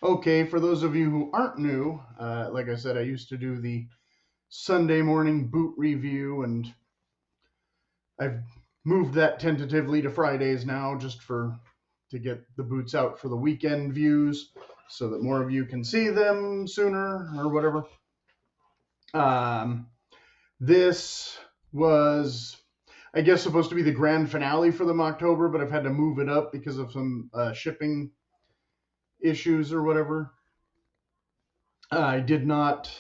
Okay, for those of you who aren't new, like I said, I used to do the Sunday morning boot review, and I've moved that tentatively to Fridays now, just to get the boots out for the weekend views, so that more of you can see them sooner or whatever. Um, this was, I guess, supposed to be the grand finale for the Moc-Tober, but I've had to move it up because of some shipping issues or whatever. I did not,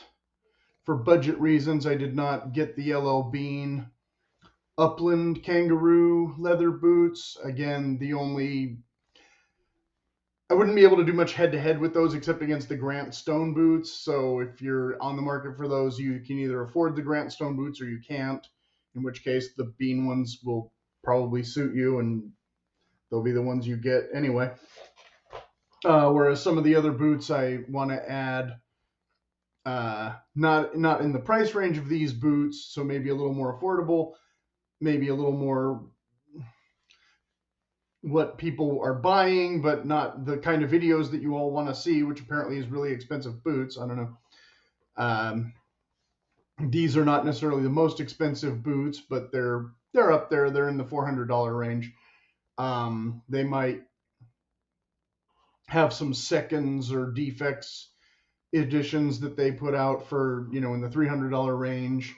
for budget reasons, I did not get the LL Bean Upland Kangaroo leather boots. Again, I wouldn't be able to do much head to head with those except against the Grant Stone boots. So if you're on the market for those, you can either afford the Grant Stone boots or you can't, in which case the Bean ones will probably suit you and they'll be the ones you get anyway. Whereas some of the other boots I want to add, not in the price range of these boots, so maybe a little more affordable, maybe a little more what people are buying, but not the kind of videos that you all want to see, which apparently is really expensive boots. I don't know. Um, these are not necessarily the most expensive boots, but they're up there. They're in the $400 range. They might have some seconds or defects editions that they put out for in the $300 range.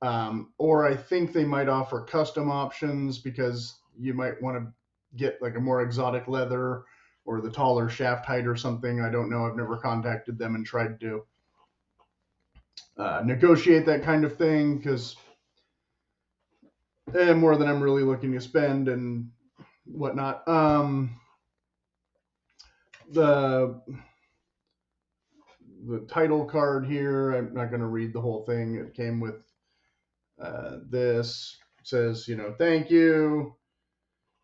Or I think they might offer custom options because you might want to get like a more exotic leather or the taller shaft height or something. I don't know. I've never contacted them and tried to negotiate that kind of thing because more than I'm really looking to spend and whatnot. The the title card here, I'm not going to read the whole thing. It came with this. It says, thank you.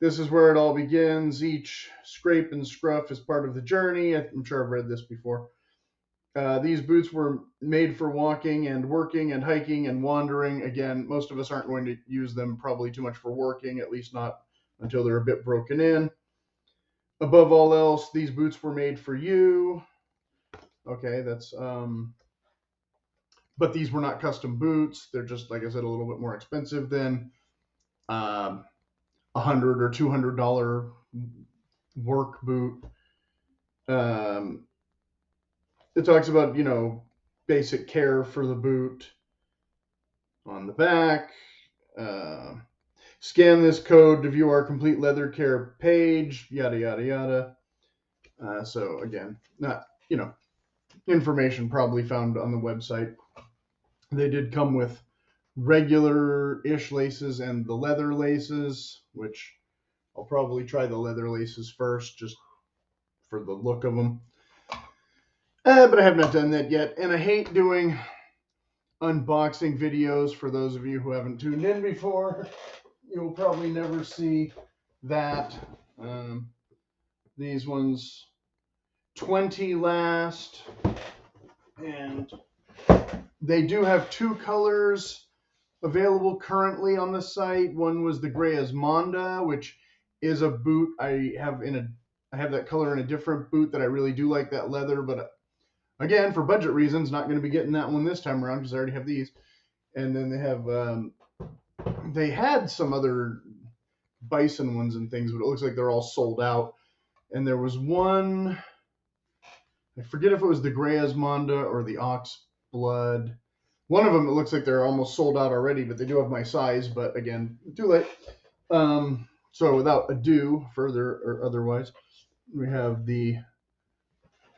This is where it all begins. Each scrape and scruff is part of the journey. I'm sure I've read this before. These boots were made for walking and working and hiking and wandering. Again, most of us aren't going to use them probably too much for working, at least not until they're a bit broken in. Above all else, these boots were made for you. Okay, but these were not custom boots. They're just, like I said, a little bit more expensive than $100 or $200 work boot. It talks about, basic care for the boot on the back. Scan this code to view our complete leather care page, yada, yada, yada. So again, not, information probably found on the website. They did come with regular-ish laces and the leather laces, which I'll probably try the leather laces first just for the look of them. But I have not done that yet, and I hate doing unboxing videos. For those of you who haven't tuned in before, you'll probably never see that. These ones 20 last, and they do have two colors available currently on the site. One was the Gray Asmonda, which is a boot I have that color in a different boot that I really do like that leather, but again, for budget reasons, not going to be getting that one this time around because I already have these. And then they had some other bison ones and things, but it looks like they're all sold out. And there was one, I forget if it was the Gray Asmonda or the Ox Blood. One of them, it looks like they're almost sold out already, but they do have my size. But again, too late. So without ado, further or otherwise, we have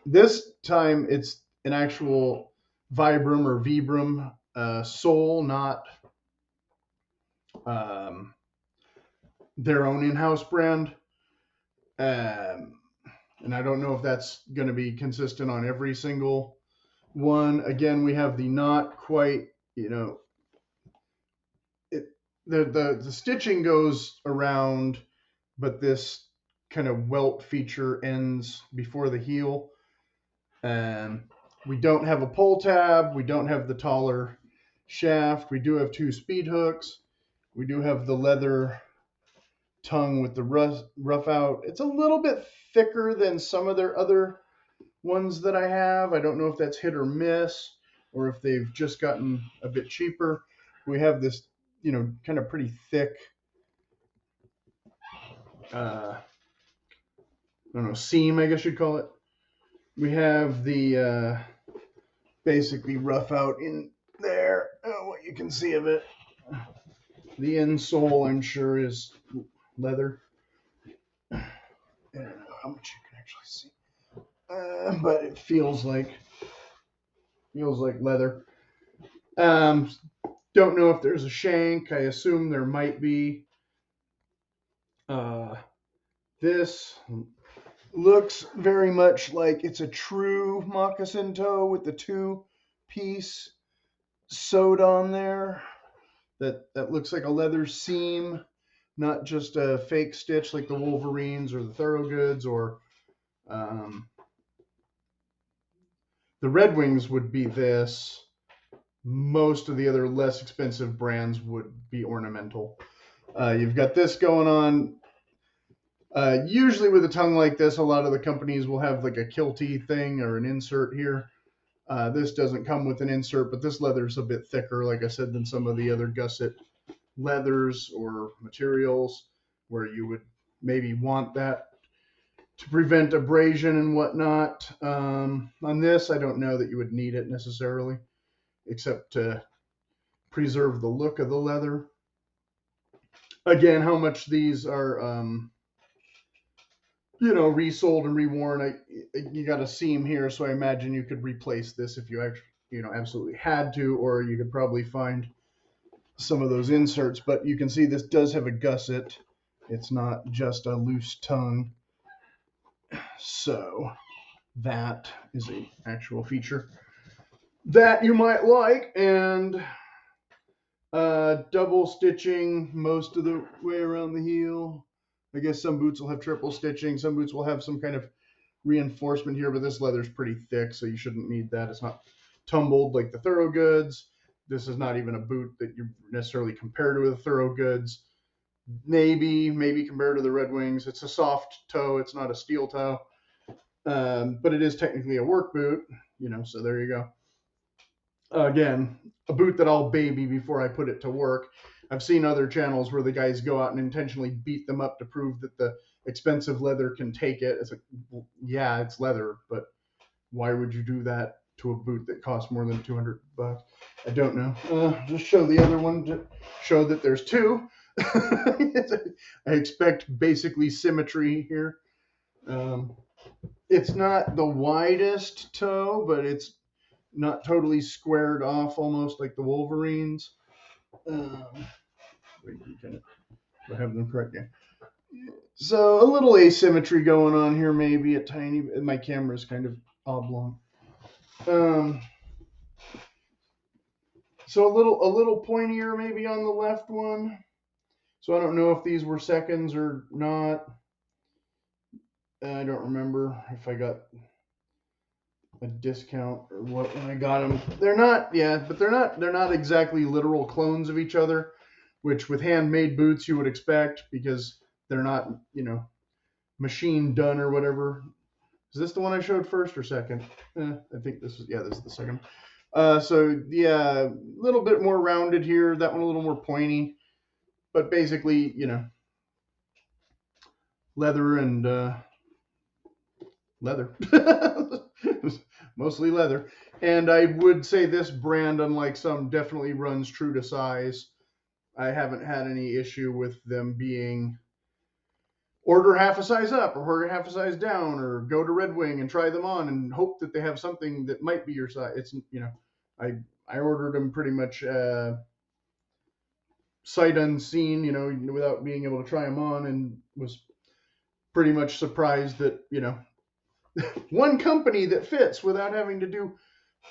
this time it's an actual Vibram or Vibram sole, not their own in-house brand. And I don't know if that's going to be consistent on every single one. Again, we have the not quite, the stitching goes around, but this kind of welt feature ends before the heel. We don't have a pull tab. We don't have the taller shaft. We do have two speed hooks. We do have the leather tongue with the rough out. It's a little bit thicker than some of their other ones that I have. I don't know if that's hit or miss or if they've just gotten a bit cheaper. We have this, kind of pretty thick, I don't know, seam, I guess you'd call it. We have the basically rough out in there. What you can see of it. The insole, I'm sure, is leather. I don't know how much you can actually see, but it feels like leather. Don't know if there's a shank. I assume there might be. This looks very much like it's a true moccasin toe with the 2-piece sewed on there. That looks like a leather seam, not just a fake stitch like the Wolverines or the Thoroughgoods or the Red Wings would be this. Most of the other less expensive brands would be ornamental. You've got this going on. Usually with a tongue like this, a lot of the companies will have like a kilty thing or an insert here. This doesn't come with an insert, but this leather's a bit thicker, like I said, than some of the other gusset leathers or materials where you would maybe want that to prevent abrasion and whatnot. On this, I don't know that you would need it necessarily, except to preserve the look of the leather. Again, how much these are, resold and reworn. You got a seam here, so I imagine you could replace this if you actually, absolutely had to, or you could probably find some of those inserts. But you can see this does have a gusset. It's not just a loose tongue. So that is an actual feature that you might like. And double stitching most of the way around the heel. I guess some boots will have triple stitching. Some boots will have some kind of reinforcement here, but this leather's pretty thick, so you shouldn't need that. It's not tumbled like the Thoroughgoods. This is not even a boot that you necessarily compare to the Thoroughgoods. Maybe compared to the Red Wings. It's a soft toe. It's not a steel toe. But it is technically a work boot, so there you go. Again, a boot that I'll baby before I put it to work. I've seen other channels where the guys go out and intentionally beat them up to prove that the expensive leather can take it. It's like, well, yeah, it's leather, but why would you do that to a boot that costs more than $200? I don't know. Just show the other one to show that there's two. I expect basically symmetry here. It's not the widest toe, but it's not totally squared off, almost like the Wolverines. Wait, I have them correct again. So a little asymmetry going on here, maybe a tiny. My camera is kind of oblong. So a little pointier maybe on the left one. So I don't know if these were seconds or not. I don't remember if I got a discount or what when I got them. They're not, but they're not exactly literal clones of each other, which with handmade boots you would expect because they're not, machine done or whatever. Is this the one I showed first or second? I think this is the second. So yeah, a little bit more rounded here. That one a little more pointy, but basically, leather and leather. Mostly leather. And I would say this brand, unlike some, definitely runs true to size. I haven't had any issue with them being order half a size up or order half a size down or go to Red Wing and try them on and hope that they have something that might be your size. It's, I ordered them pretty much sight unseen, without being able to try them on, and was pretty much surprised that, one company that fits without having to do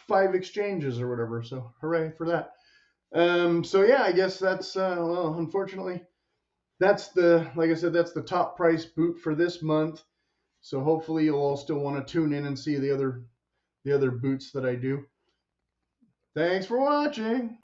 5 exchanges or whatever. So hooray for that. So yeah, I guess that's unfortunately that's the top price boot for this month. So hopefully you'll all still want to tune in and see the other boots that I do. Thanks for watching.